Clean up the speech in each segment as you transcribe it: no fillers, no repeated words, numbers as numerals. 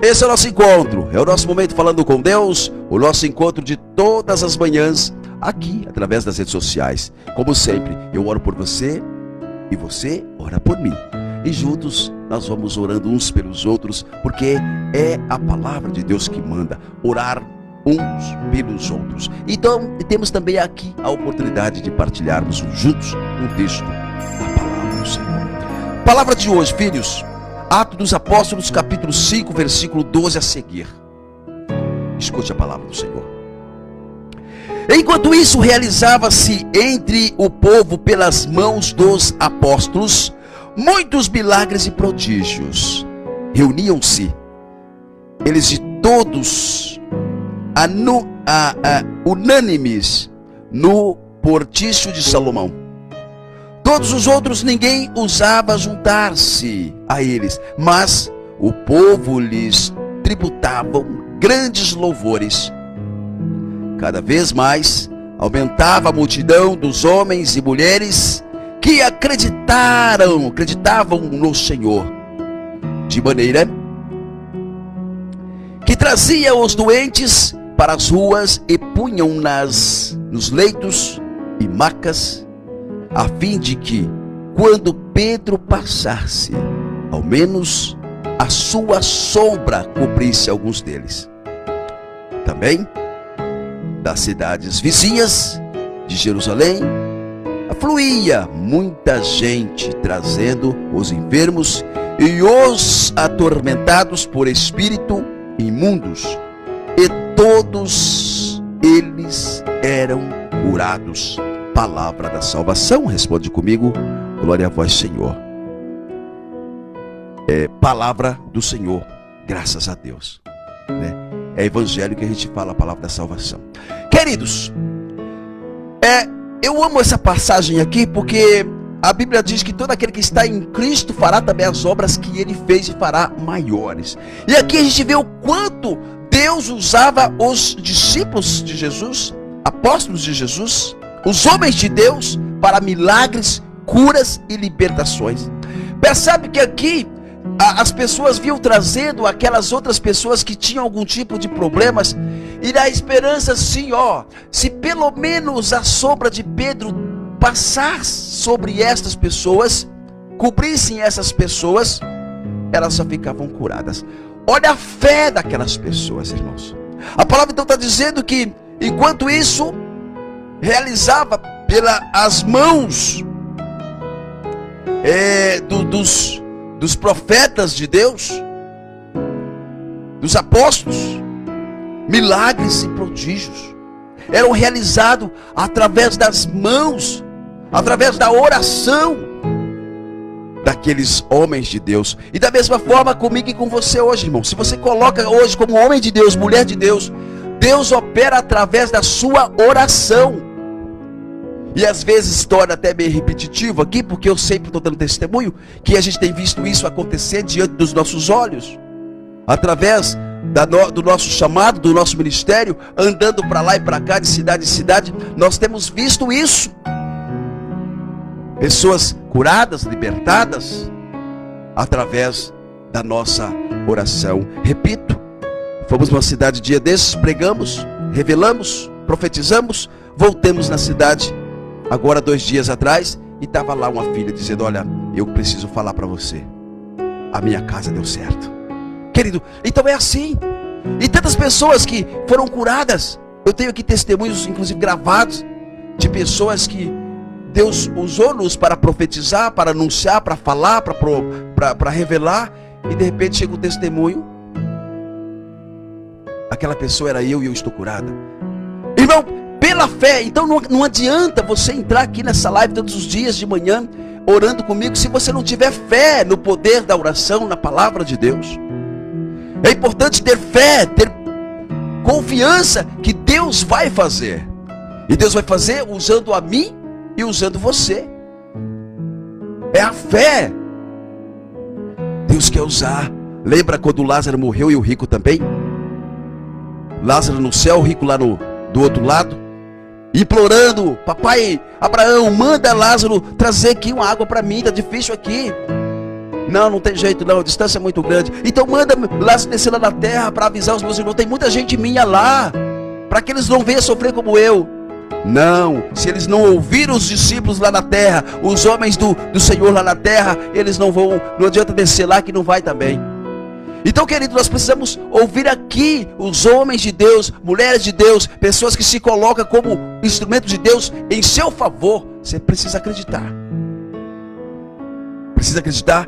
Esse é o nosso encontro, é o nosso momento falando com Deus, o nosso encontro de todas as manhãs, aqui, através das redes sociais. Como sempre, eu oro por você e você ora por mim. E juntos nós vamos orando uns pelos outros, porque é a palavra de Deus que manda orar uns pelos outros. Então, temos também aqui a oportunidade de partilharmos juntos um texto da palavra do Senhor. Palavra de hoje, filhos, Atos dos Apóstolos, capítulo 5, versículo 12 a seguir. Escute a palavra do Senhor. Enquanto isso realizava-se entre o povo pelas mãos dos apóstolos, muitos milagres e prodígios. Reuniam-se eles de todos unânimes no portício de Salomão. Todos os outros ninguém ousava juntar-se a eles, mas o povo lhes tributavam grandes louvores. Cada vez mais aumentava a multidão dos homens e mulheres que acreditavam no Senhor, de maneira que trazia os doentes para as ruas e punham-nas nos leitos e macas, a fim de que, quando Pedro passasse, ao menos a sua sombra cobrisse alguns deles. Também das cidades vizinhas de Jerusalém afluía muita gente, trazendo os enfermos e os atormentados por espírito imundos, e todos eles eram curados. Palavra da salvação, responde comigo, glória a vós, Senhor. Palavra do Senhor, graças a Deus, né? É evangelho que a gente fala, a palavra da salvação. Queridos, eu amo essa passagem aqui, porque a Bíblia diz que todo aquele que está em Cristo fará também as obras que ele fez e fará maiores. E aqui a gente vê o quanto Deus usava os discípulos de Jesus, apóstolos de Jesus, os homens de Deus, para milagres, curas e libertações. Percebe que aqui as pessoas vinham trazendo aquelas outras pessoas que tinham algum tipo de problemas, e na esperança assim, se pelo menos a sombra de Pedro passar sobre estas pessoas, cobrissem essas pessoas, elas só ficavam curadas. Olha a fé daquelas pessoas, irmãos. A palavra então está dizendo que enquanto isso realizava pelas mãos dos profetas de Deus, dos apóstolos, milagres e prodígios eram realizados através das mãos, através da oração daqueles homens de Deus. E da mesma forma comigo e com você hoje, irmão. Se você coloca hoje como homem de Deus, mulher de Deus, Deus opera através da sua oração. E às vezes torna até meio repetitivo aqui, porque eu sempre estou dando testemunho que a gente tem visto isso acontecer diante dos nossos olhos, através do nosso chamado, do nosso ministério, andando para lá e para cá, de cidade em cidade, nós temos visto isso. Pessoas curadas, libertadas, através da nossa oração. Repito, fomos numa cidade dia desses, pregamos, revelamos, profetizamos, voltamos na cidade, agora 2 dias atrás, e estava lá uma filha dizendo: olha, eu preciso falar para você, a minha casa deu certo. Querido, então é assim. E tantas pessoas que foram curadas. Eu tenho aqui testemunhos, inclusive gravados, de pessoas que Deus usou-nos para profetizar, para anunciar, para falar, para revelar, e de repente chega um testemunho: aquela pessoa era eu e eu estou curada. Irmão, pela fé. Então não adianta você entrar aqui nessa live todos os dias de manhã orando comigo se você não tiver fé no poder da oração, na palavra de Deus. É importante ter fé, ter confiança que Deus vai fazer. E Deus vai fazer usando a mim e usando você. É a fé. Deus quer usar. Lembra quando Lázaro morreu e o rico também? Lázaro no céu, o rico lá do outro lado, implorando: papai Abraão, manda Lázaro trazer aqui uma água para mim, está difícil aqui. Não tem jeito não, a distância é muito grande. Então manda lá descer lá na terra para avisar os meus irmãos. Tem muita gente minha lá, para que eles não venham sofrer como eu. Não, se eles não ouviram os discípulos lá na terra, os homens do Senhor lá na terra, eles não vão, não adianta descer lá que não vai também. Então, querido, nós precisamos ouvir aqui os homens de Deus, mulheres de Deus, pessoas que se colocam como instrumento de Deus em seu favor. Você precisa acreditar. Precisa acreditar,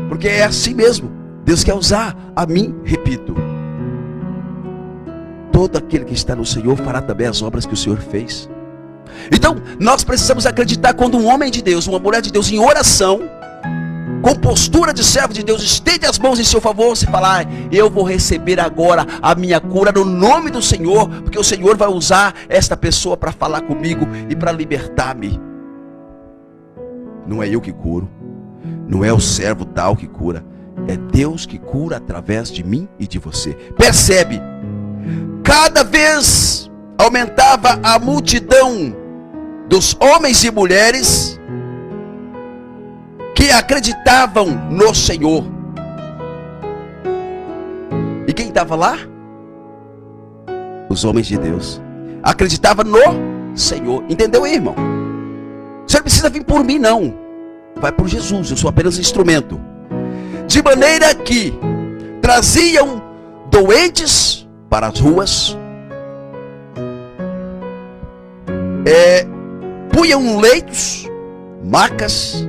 porque é assim mesmo. Deus quer usar a mim, repito. Todo aquele que está no Senhor fará também as obras que o Senhor fez. Então, nós precisamos acreditar quando um homem de Deus, uma mulher de Deus em oração, com postura de servo de Deus, estende as mãos em seu favor, você fala: eu vou receber agora a minha cura no nome do Senhor, porque o Senhor vai usar esta pessoa para falar comigo e para libertar-me. Não é eu que curo, não é o servo tal que cura, é Deus que cura através de mim e de você. Percebe? Cada vez aumentava a multidão dos homens e mulheres que acreditavam no Senhor. E quem estava lá? Os homens de Deus. Acreditavam no Senhor. Entendeu aí, irmão? Você não precisa vir por mim, não. Vai por Jesus, eu sou apenas instrumento. De maneira que traziam doentes para as ruas, punham leitos, macas,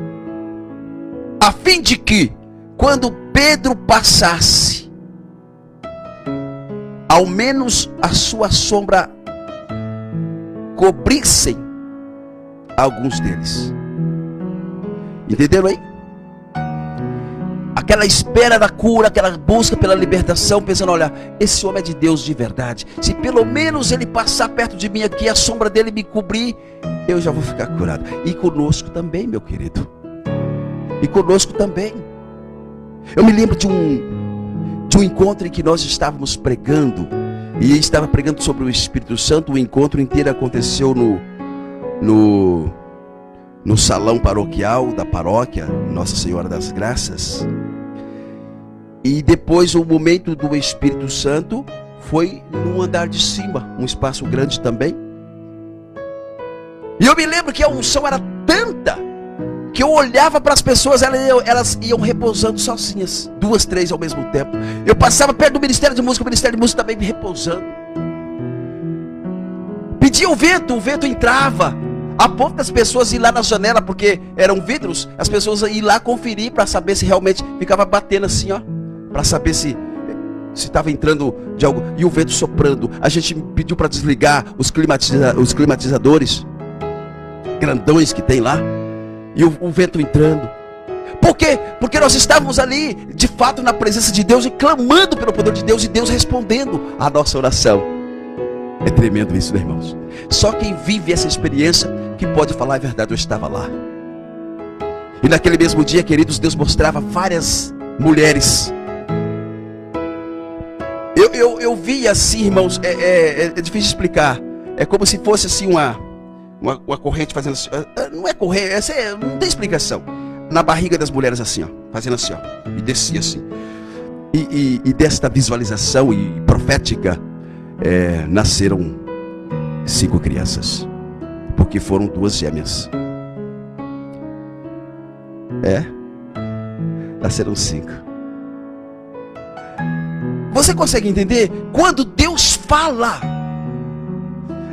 a fim de que, quando Pedro passasse, ao menos a sua sombra cobrissem alguns deles. Entenderam aí? Aquela espera da cura, aquela busca pela libertação, pensando: olha, esse homem é de Deus de verdade. Se pelo menos ele passar perto de mim aqui, a sombra dele me cobrir, eu já vou ficar curado. E conosco também, meu querido. E conosco também. Eu me lembro de um encontro em que nós estávamos pregando, e estava pregando sobre o Espírito Santo. O encontro inteiro aconteceu no salão paroquial da paróquia Nossa Senhora das Graças. E depois o momento do Espírito Santo foi no andar de cima, um espaço grande também. E eu me lembro que a unção era tanta que eu olhava para as pessoas, elas iam repousando sozinhas, 2, 3 ao mesmo tempo. Eu passava perto do Ministério de Música, o Ministério de Música também me repousando. Pedia o vento entrava. A ponto das pessoas ir lá na janela, porque eram vidros, as pessoas iam lá conferir para saber se realmente ficava batendo assim, ó, para saber se estava entrando de algo. E o vento soprando. A gente pediu para desligar os climatizadores grandões que tem lá. E o vento entrando. Por quê? Porque nós estávamos ali, de fato, na presença de Deus e clamando pelo poder de Deus, e Deus respondendo a nossa oração. É tremendo isso, né, irmãos? Só quem vive essa experiência que pode falar a verdade. Eu estava lá. E naquele mesmo dia, queridos, Deus mostrava várias mulheres. Eu vi assim, irmãos, é difícil explicar. É como se fosse assim uma corrente fazendo assim. Não é corrente, não tem explicação. Na barriga das mulheres assim, ó, fazendo assim, ó, e descia assim. E desta visualização e profética, nasceram 5 crianças, porque foram 2 gêmeas. Nasceram 5. Você consegue entender? Quando Deus fala,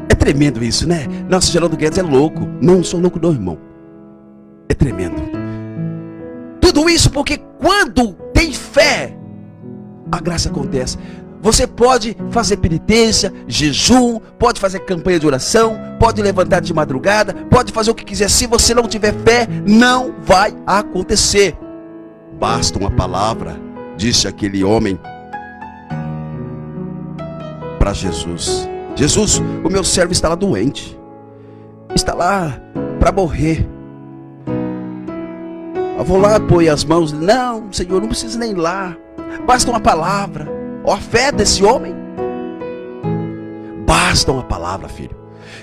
é tremendo isso, né? Nossa, Geraldo Guedes é louco. Não sou louco não, irmão. É tremendo. Tudo isso porque quando tem fé, a graça acontece. Você pode fazer penitência, jejum, pode fazer campanha de oração, pode levantar de madrugada, pode fazer o que quiser. Se você não tiver fé, não vai acontecer. Basta uma palavra, disse aquele homem para Jesus: Jesus, o meu servo está lá doente, está lá para morrer. Eu vou lá, pôr as mãos. Não, Senhor, não precisa nem ir lá. Basta uma palavra. Ó, a fé desse homem. Basta uma palavra, filho.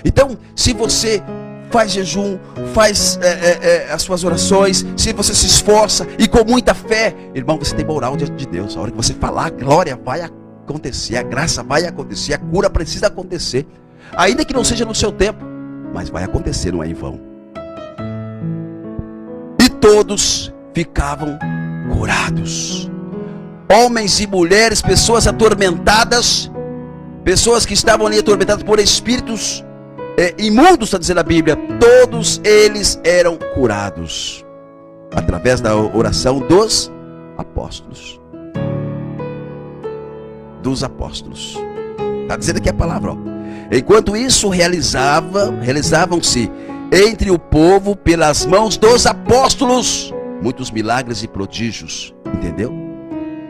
Então, se você faz jejum, faz as suas orações, se você se esforça e com muita fé, irmão, você tem moral diante de Deus. A hora que você falar, a glória vai acontecer, a graça vai acontecer, a cura precisa acontecer, ainda que não seja no seu tempo, mas vai acontecer, não é em vão. E todos ficavam curados, homens e mulheres, pessoas atormentadas, pessoas que estavam ali atormentadas por espíritos imundos, está dizendo a Bíblia, todos eles eram curados através da oração dos apóstolos. Dos apóstolos. Está dizendo aqui a palavra, ó. Enquanto isso realizavam-se entre o povo pelas mãos dos apóstolos muitos milagres e prodígios. Entendeu?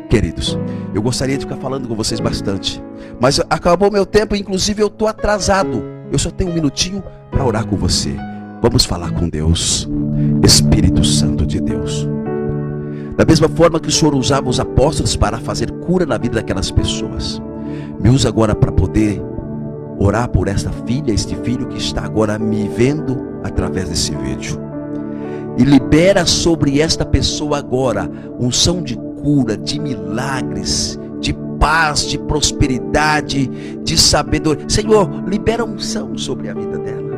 Queridos, eu gostaria de ficar falando com vocês bastante, mas acabou meu tempo, inclusive eu estou atrasado. Eu só tenho um minutinho para orar com você. Vamos falar com Deus. Espírito Santo de Deus, da mesma forma que o Senhor usava os apóstolos para fazer cura na vida daquelas pessoas, me usa agora para poder orar por esta filha, este filho que está agora me vendo através desse vídeo. E libera sobre esta pessoa agora unção de cura, de milagres, de paz, de prosperidade, de sabedoria. Senhor, libera unção sobre a vida dela,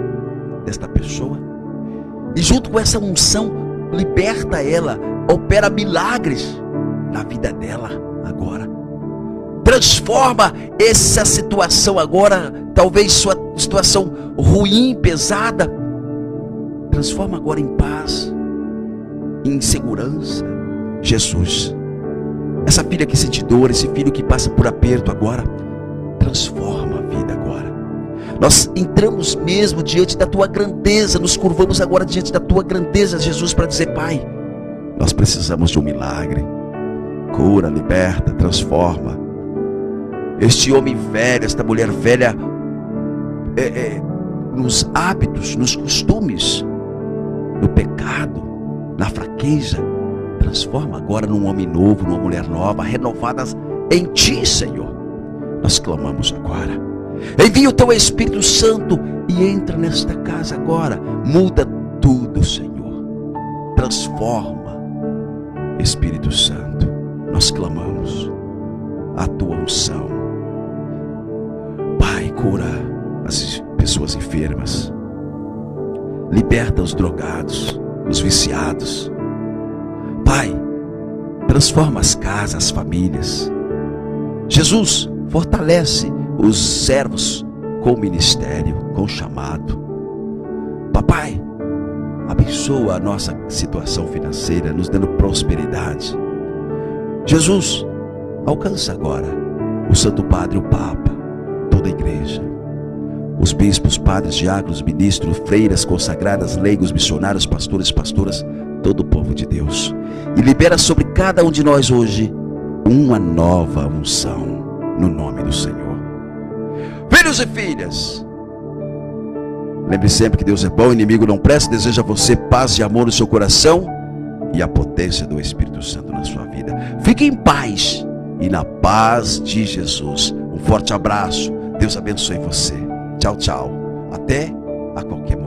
desta pessoa. E junto com essa unção, liberta ela, opera milagres na vida dela agora. Transforma essa situação agora, talvez sua situação ruim, pesada, transforma agora em paz, em segurança. Jesus, essa filha que sente dor, esse filho que passa por aperto agora, transforma a vida agora. Nós entramos mesmo diante da tua grandeza, nos curvamos agora diante da tua grandeza, Jesus, para dizer: Pai, nós precisamos de um milagre. Cura, liberta, transforma. Este homem velho, esta mulher velha, nos hábitos, nos costumes, no pecado, na fraqueza, transforma agora num homem novo, numa mulher nova, renovadas em ti, Senhor. Nós clamamos agora. Envia o teu Espírito Santo e entra nesta casa agora. Muda tudo, Senhor. Transforma, Espírito Santo. Nós clamamos a tua unção. Pai, cura as pessoas enfermas. Liberta os drogados, os viciados. Pai, transforma as casas, as famílias. Jesus, fortalece os servos com o ministério, com o chamado. Papai, abençoa a nossa situação financeira, nos dando prosperidade. Jesus, alcança agora o Santo Padre, o Papa, toda a igreja, os bispos, padres, diáconos, ministros, freiras, consagradas, leigos, missionários, pastores, pastoras, todo o povo de Deus. E libera sobre cada um de nós hoje uma nova unção, no nome do Senhor. Filhos e filhas, lembre sempre que Deus é bom, o inimigo não presta. Deseja a você paz e amor no seu coração e a potência do Espírito Santo na sua vida. Fique em paz e na paz de Jesus. Um forte abraço. Deus abençoe você. Tchau, tchau. Até a qualquer momento.